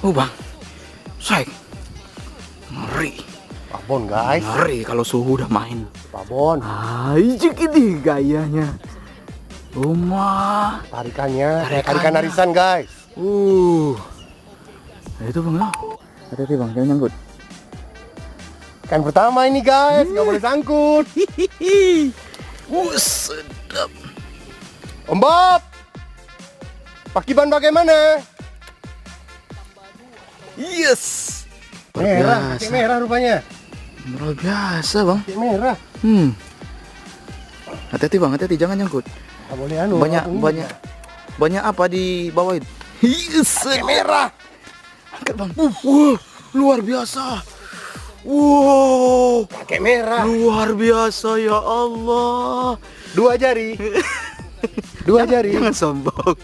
Bang, saya ngeri. Babon guys. Ngeri kalau suhu udah main. Babon. Ayo gini gayanya. Rumah. Tarikannya kayak tarikan arisan guys. Itu bang ya. Hati-hati bang, jangan nyangkut. Ikan pertama ini guys, nggak boleh sangkut. Sedap. Om Bob, pakiban bagaimana? Yes. Merah, kayak merah rupanya. Luar biasa bang. Kayak merah. Hati-hati bang, hati-hati jangan nyangkut. Nggak boleh anu. Banyak apa di bawah itu? Yes. Kayak merah. Angkat bang. Wah, luar biasa. Wow, Pakai merah. luar biasa ya Allah. 2 jari. 2 jari. Jangan sombong.